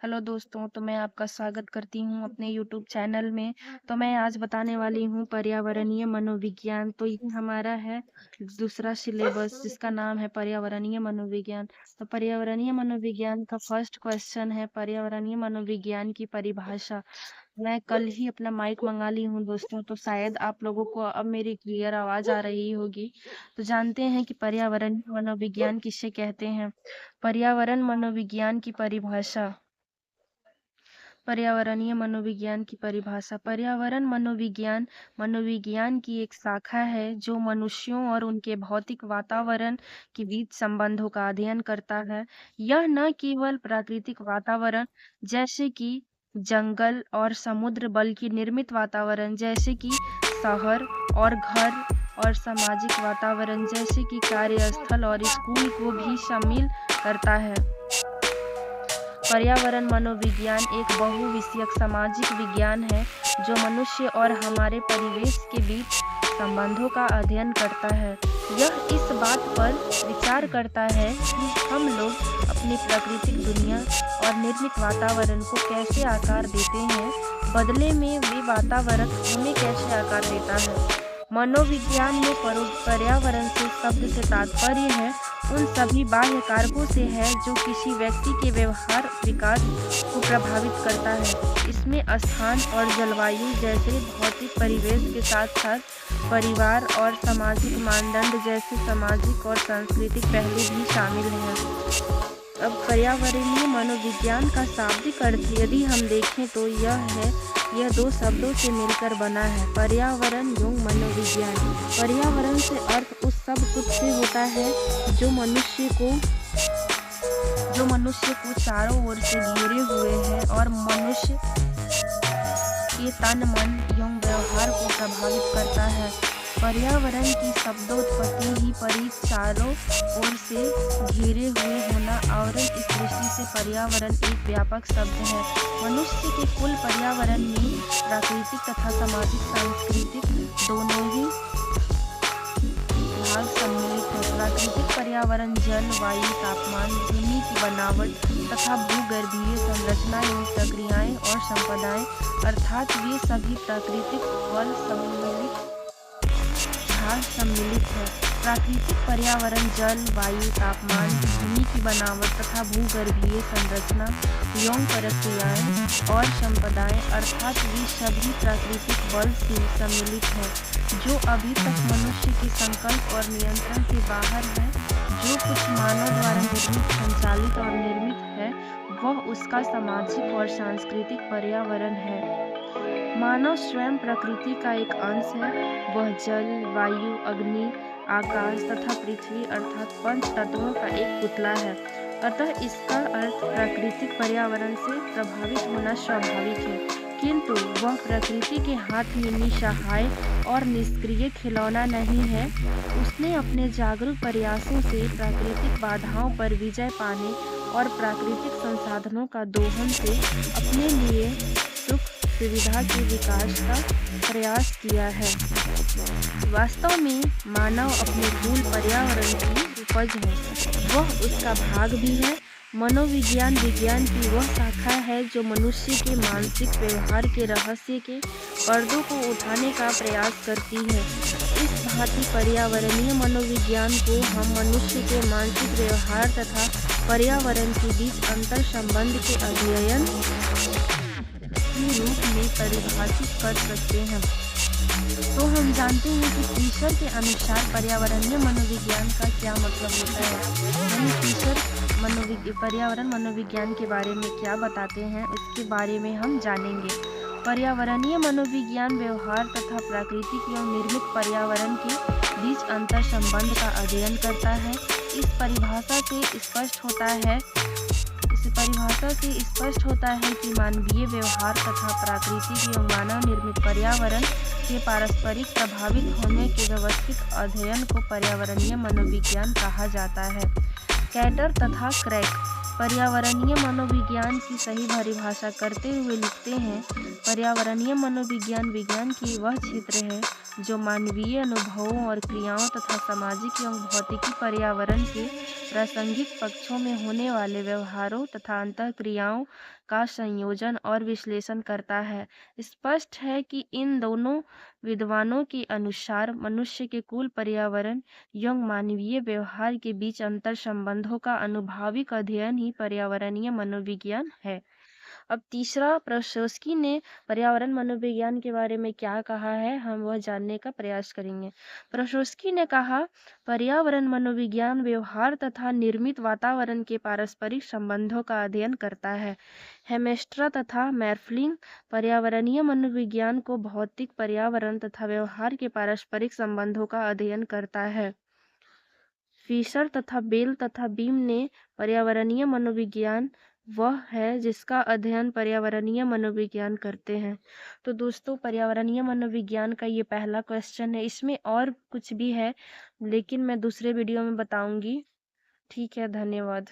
Hello दोस्तों, तो मैं आपका स्वागत करती हूँ अपने यूट्यूब चैनल में। तो मैं आज बताने वाली हूँ पर्यावरणीय मनोविज्ञान। तो ये हमारा है दूसरा सिलेबस जिसका नाम है पर्यावरणीय मनोविज्ञान। तो पर्यावरणीय मनोविज्ञान का फर्स्ट क्वेश्चन है पर्यावरणीय मनोविज्ञान की परिभाषा। मैं कल ही अपना माइक मंगा ली हूँ दोस्तों, तो शायद आप लोगों को अब मेरी क्लियर आवाज आ रही होगी। तो जानते हैं कि पर्यावरणीय मनोविज्ञान किसे कहते हैं। पर्यावरण मनोविज्ञान की परिभाषा। पर्यावरणीय मनोविज्ञान की परिभाषा। पर्यावरण मनोविज्ञान मनोविज्ञान की एक शाखा है जो मनुष्यों और उनके भौतिक वातावरण के बीच संबंधों का अध्ययन करता है। यह न केवल प्राकृतिक वातावरण जैसे कि जंगल और समुद्र, बल्कि निर्मित वातावरण जैसे कि शहर और घर, और सामाजिक वातावरण जैसे कि कार्यस्थल और स्कूल को भी शामिल करता है। पर्यावरण मनोविज्ञान एक बहुविषयक सामाजिक विज्ञान है जो मनुष्य और हमारे परिवेश के बीच संबंधों का अध्ययन करता है। यह इस बात पर विचार करता है कि हम लोग अपनी प्राकृतिक दुनिया और निर्मित वातावरण को कैसे आकार देते हैं, बदले में वे वातावरण हमें कैसे आकार देता है। मनोविज्ञान में पर्यावरण से शब्द से तात्पर्य है उन सभी बाह्य कारकों से है जो किसी व्यक्ति के व्यवहार विकास को प्रभावित करता है। इसमें स्थान और जलवायु जैसे भौतिक परिवेश के साथ साथ परिवार और सामाजिक मानदंड जैसे सामाजिक और सांस्कृतिक पहलू भी शामिल हैं। अब पर्यावरणीय मनोविज्ञान का शाब्दिक अर्थ यदि हम देखें तो यह दो शब्दों से मिलकर बना है, पर्यावरण एवं मनोविज्ञान। पर्यावरण से अर्थ उस सब कुछ से होता है जो मनुष्य को चारों ओर से घेरे हुए है और मनुष्य के तन, मन एवं व्यवहार को प्रभावित करता है। पर्यावरण की शब्दोत्पत्ति ही परी चारों ओर से घेरे हुए होना और इस दृष्टि से पर्यावरण एक व्यापक शब्द है। मनुष्य के कुल पर्यावरण में प्राकृतिक तथा सामाजिक सांस्कृतिक दोनों ही भाग सम्मिलित है। प्राकृतिक पर्यावरण जल, वायु, तापमान, भूमि की बनावट तथा भूगर्भीय संरचना एवं प्रक्रियाएं और संपदाएं, अर्थात वे सभी प्राकृतिक बल सम्मिलित है। प्राकृतिक पर्यावरण जल, वायु, तापमान, भूमि की बनावट तथा भूगर्भीय संरचना एवं प्रक्रियाएं और संपदाएं, अर्थात वे सभी प्राकृतिक बल से सम्मिलित है जो अभी तक मनुष्य के संकल्प और नियंत्रण से बाहर है। जो कुछ मानव द्वारा निर्मित, संचालित और निर्मित है वह उसका सामाजिक और सांस्कृतिक पर्यावरण है। मानव स्वयं प्रकृति का एक अंश है। वह जल, वायु, अग्नि, आकाश तथा पृथ्वी अर्थात पंच तत्वों का एक पुतला है। अतः इसका अर्थ प्राकृतिक पर्यावरण से प्रभावित होना स्वाभाविक है, किंतु वह प्रकृति के हाथ में निसहाय और निष्क्रिय खिलौना नहीं है। उसने अपने जागरूक प्रयासों से प्राकृतिक बाधाओं पर विजय पाने और प्राकृतिक संसाधनों का दोहन से अपने लिए सुख सुविधा के विकास का प्रयास किया है। वास्तव में मानव अपने मूल पर्यावरण की उपज है, वह उसका भाग भी है। मनोविज्ञान विज्ञान की वह शाखा है जो मनुष्य के मानसिक व्यवहार के रहस्य के पर्दों को उठाने का प्रयास करती है। इस भांति पर्यावरणीय मनोविज्ञान को हम मनुष्य के मानसिक व्यवहार तथा पर्यावरण के बीच अंतर संबंध के अध्ययन के रूप में परिभाषित कर सकते हैं। तो हम जानते हैं कि टीचर के अनुसार पर्यावरणीय मनोविज्ञान का क्या मतलब होता है। यानी टीचर पर्यावरण मनोविज्ञान के बारे में क्या बताते हैं, इसके बारे में हम जानेंगे। पर्यावरणीय मनोविज्ञान व्यवहार तथा प्राकृतिक एवं निर्मित पर्यावरण के बीच अंतर संबंध का अध्ययन करता है। इस परिभाषा से स्पष्ट होता है कि मानवीय व्यवहार तथा प्राकृतिक एवं मानव निर्मित पर्यावरण के पारस्परिक प्रभावित होने के व्यवस्थित अध्ययन को पर्यावरणीय मनोविज्ञान कहा जाता है। कैटर तथा क्रैक। पर्यावरणीय मनोविज्ञान की सही परिभाषा करते हुए लिखते हैं, पर्यावरणीय मनोविज्ञान विज्ञान की वह क्षेत्र है जो मानवीय अनुभवों और क्रियाओं तथा सामाजिक एवं भौतिकी पर्यावरण के प्रासंगिक पक्षों में होने वाले व्यवहारों तथा अंतःक्रियाओं का संयोजन और विश्लेषण करता है। स्पष्ट है कि इन दोनों विद्वानों के अनुसार मनुष्य के कुल पर्यावरण एवं मानवीय व्यवहार के बीच अंतर संबंधों का अनुभाविक अध्ययन ही पर्यावरणीय मनोविज्ञान है। अब तीसरा, प्रोशोस्की ने पर्यावरण मनोविज्ञान के बारे में क्या कहा है, हम वह जानने का प्रयास करेंगे। प्रोशोस्की ने कहा, पर्यावरण मनोविज्ञान व्यवहार तथा निर्मित वातावरण के पारस्परिक संबंधों का अध्ययन करता है। हेमेस्ट्रा तथा मैर्फ्लिंग पर्यावरणीय मनोविज्ञान को भौतिक पर्यावरण तथा व्यवहार के पारस्परिक संबंधों का अध्ययन करता है। फिशर तथा बेल तथा बीम ने पर्यावरणीय मनोविज्ञान वह है जिसका अध्ययन पर्यावरणीय मनोविज्ञान करते हैं। तो दोस्तों, पर्यावरणीय मनोविज्ञान का ये पहला क्वेश्चन है। इसमें और कुछ भी है लेकिन मैं दूसरे वीडियो में बताऊंगी। ठीक है, धन्यवाद।